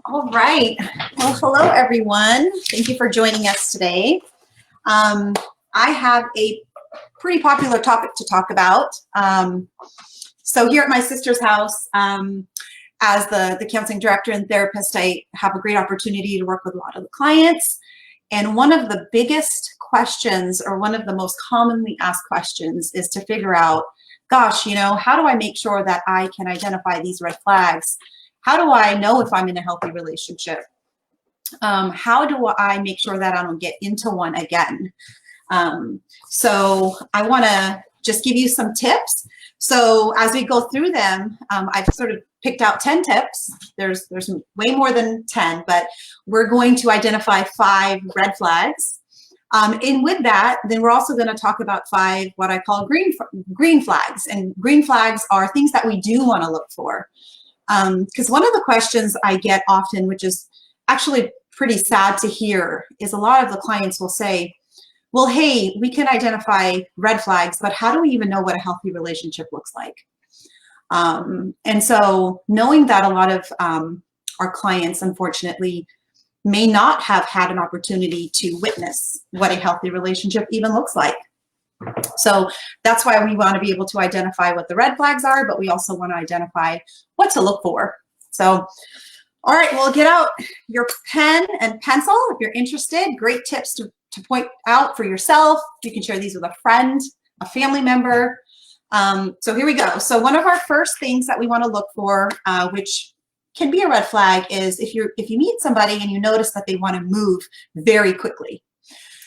All right. Well, hello, everyone. Thank you for joining us today. I have a pretty popular topic to talk about. So here at my sister's house, as the counseling director and therapist, I have a great opportunity to work with a lot of the clients. And one of the biggest questions, or one of the most commonly asked questions, is to figure out, gosh, how do I make sure that I can identify these red flags? How do I know if I'm in a healthy relationship? How do I make sure that I don't get into one again? So I want to just give you some tips. So as we go through them, I've sort of picked out 10 tips. There's way more than 10, but we're going to identify 5 red flags. And with that, then we're also going to talk about 5 what I call green flags. And green flags are things that we do want to look for. Because one of the questions I get often, which is actually pretty sad to hear, is a lot of the clients will say, well, hey, we can identify red flags, but how do we even know what a healthy relationship looks like? And so knowing that a lot of our clients, unfortunately, may not have had an opportunity to witness what a healthy relationship even looks like. So that's why we want to be able to identify what the red flags are, but we also want to identify what to look for. So, all right, well, get out your pen and pencil if you're interested. Great tips to point out for yourself. You can share these with a friend, a family member. So here we go. So one of our first things that we want to look for, which can be a red flag, is if you meet somebody and you notice that they want to move very quickly.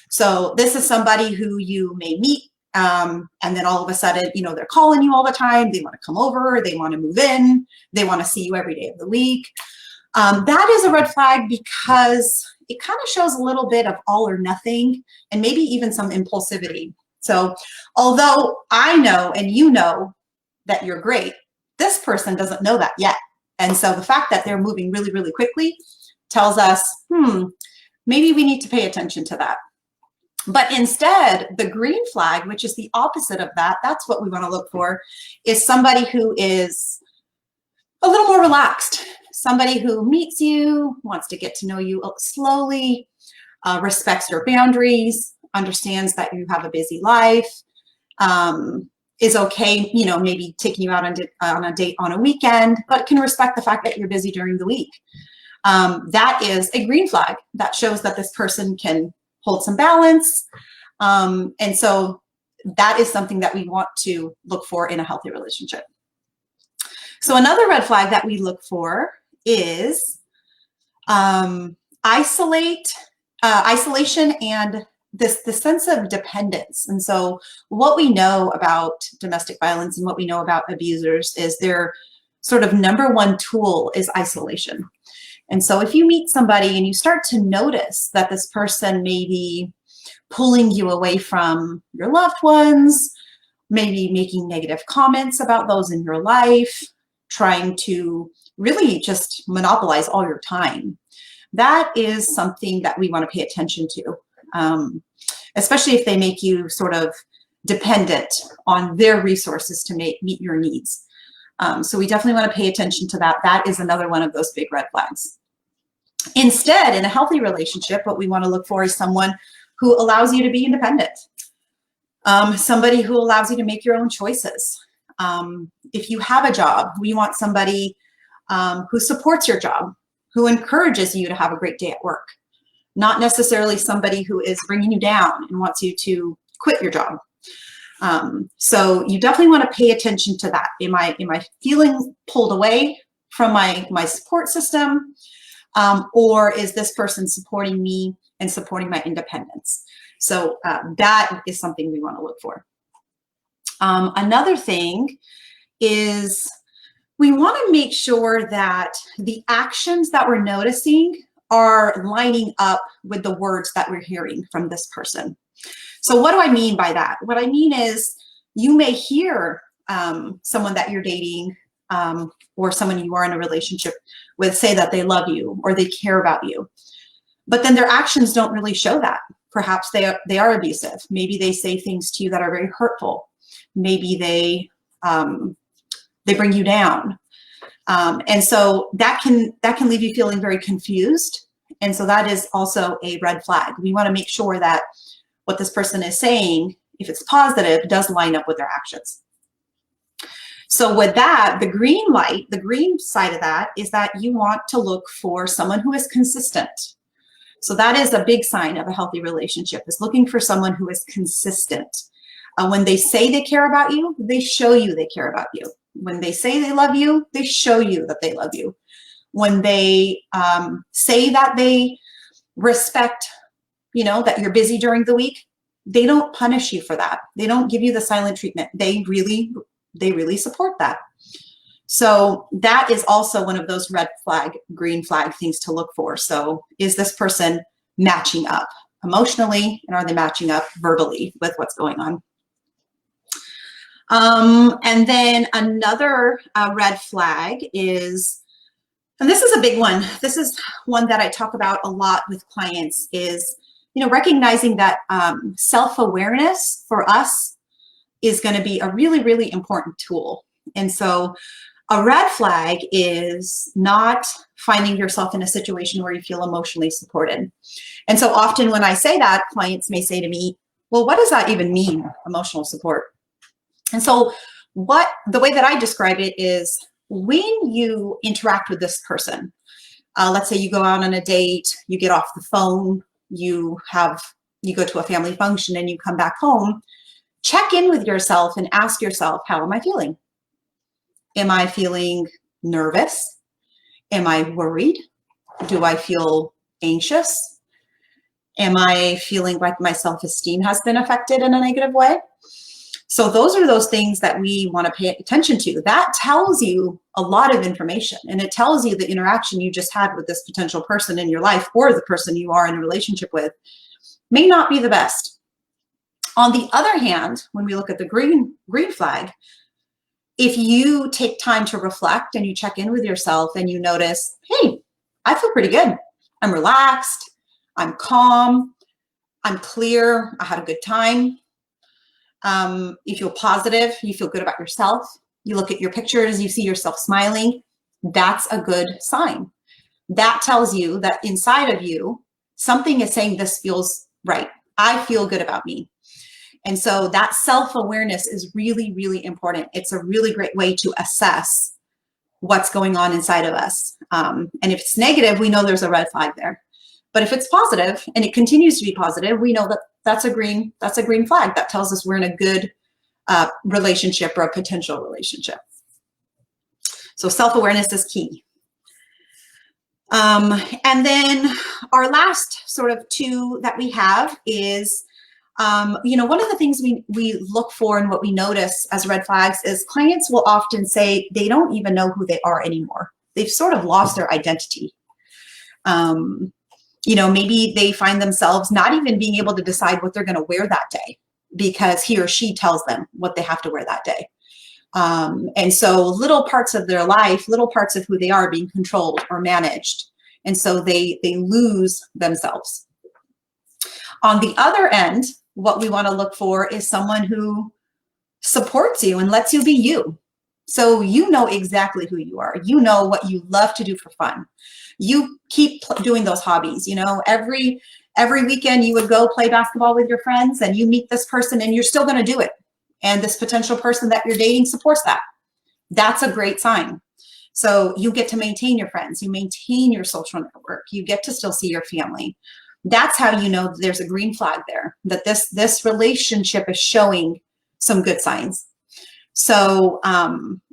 So this is somebody who you may meet, and then all of a sudden, they're calling you all the time. They want to come over. They want to move in. They want to see you every day of the week. That is a red flag because it kind of shows a little bit of all or nothing, and maybe even some impulsivity. So although I know and you know that you're great, this person doesn't know that yet. And so the fact that they're moving really, really quickly tells us, maybe we need to pay attention to that. But instead, the green flag, which is the opposite of that, that's what we want to look for, is somebody who is a little more relaxed, somebody who meets you, wants to get to know you slowly, respects your boundaries, understands that you have a busy life, is okay, maybe taking you out on a date on a weekend, but can respect the fact that you're busy during the week. That is a green flag that shows that this person can hold some balance. And so that is something that we want to look for in a healthy relationship. So another red flag that we look for is isolation and the sense of dependence. And so what we know about domestic violence and what we know about abusers is their sort of number one tool is isolation. And so if you meet somebody and you start to notice that this person may be pulling you away from your loved ones, maybe making negative comments about those in your life, trying to really just monopolize all your time, that is something that we want to pay attention to, especially if they make you sort of dependent on their resources to meet your needs. So we definitely want to pay attention to that. That is another one of those big red flags. Instead, in a healthy relationship, what we want to look for is someone who allows you to be independent, somebody who allows you to make your own choices. If you have a job, we want somebody who supports your job, who encourages you to have a great day at work, not necessarily somebody who is bringing you down and wants you to quit your job. So you definitely want to pay attention to that. Am I feeling pulled away from my support system? Or is this person supporting me and supporting my independence? So that is something we want to look for. Another thing is we want to make sure that the actions that we're noticing are lining up with the words that we're hearing from this person. So what do I mean by that? What I mean is you may hear someone that you're dating or someone you are in a relationship with say that they love you or they care about you, but then their actions don't really show that. Perhaps they are abusive. Maybe they say things to you that are very hurtful. Maybe they bring you down. And so that can leave you feeling very confused. And so that is also a red flag. We want to make sure that what this person is saying, if it's positive, does line up with their actions. So with that, the green light, the green side of that is that you want to look for someone who is consistent. So that is a big sign of a healthy relationship, is looking for someone who is consistent. When they say they care about you, they show you they care about you. When they say they love you, they show you that they love you. When they say that they respect, that you're busy during the week, they don't punish you for that. They don't give you the silent treatment. They really support that. So that is also one of those red flag, green flag things to look for. So is this person matching up emotionally, and are they matching up verbally with what's going on? And then another red flag is, and this is a big one. This is one that I talk about a lot with clients, is, recognizing that self-awareness for us is going to be a really, really important tool. And so a red flag is not finding yourself in a situation where you feel emotionally supported. And so often when I say that, clients may say to me, well, what does that even mean, emotional support? And so the way that I describe it is, when you interact with this person, let's say you go out on a date, you get off the phone, you go to a family function, and you come back home, check in with yourself and ask yourself, how am I feeling? Am I feeling nervous? Am I worried? Do I feel anxious? Am I feeling like my self-esteem has been affected in a negative way? So those are those things that we want to pay attention to. That tells you a lot of information, and it tells you the interaction you just had with this potential person in your life, or the person you are in a relationship with, may not be the best. On the other hand, when we look at the green flag, if you take time to reflect and you check in with yourself and you notice, hey, I feel pretty good. I'm relaxed. I'm calm. I'm clear. I had a good time. You feel positive. You feel good about yourself. You look at your pictures. You see yourself smiling. That's a good sign. That tells you that inside of you, something is saying, this feels right. I feel good about me. And so that self-awareness is really, really important. It's a really great way to assess what's going on inside of us. And if it's negative, we know there's a red flag there. But if it's positive and it continues to be positive, we know that that's a green flag. That tells us we're in a good relationship, or a potential relationship. So self-awareness is key. And then our last sort of two that we have is, one of the things we look for and what we notice as red flags is clients will often say they don't even know who they are anymore. They've sort of lost their identity. Maybe they find themselves not even being able to decide what they're going to wear that day, because he or she tells them what they have to wear that day. And so little parts of their life, little parts of who they are, being controlled or managed. And so they lose themselves. On the other end, what we want to look for is someone who supports you and lets you be you. So you know exactly who you are. You know what you love to do for fun. You keep doing those hobbies. Every weekend you would go play basketball with your friends, and you meet this person and you're still going to do it. And this potential person that you're dating supports that. That's a great sign. So you get to maintain your friends. You maintain your social network. You get to still see your family. That's how you know there's a green flag there, that this relationship is showing some good signs. So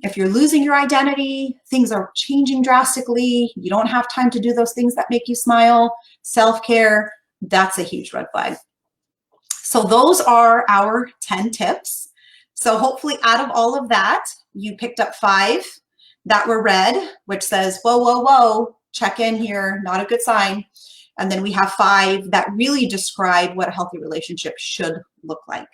if you're losing your identity, things are changing drastically, you don't have time to do those things that make you smile, self-care, that's a huge red flag. So those are our 10 tips. So hopefully out of all of that, you picked up 5 that were red, which says, whoa, whoa, whoa, check in here, not a good sign. And then we have 5 that really describe what a healthy relationship should look like.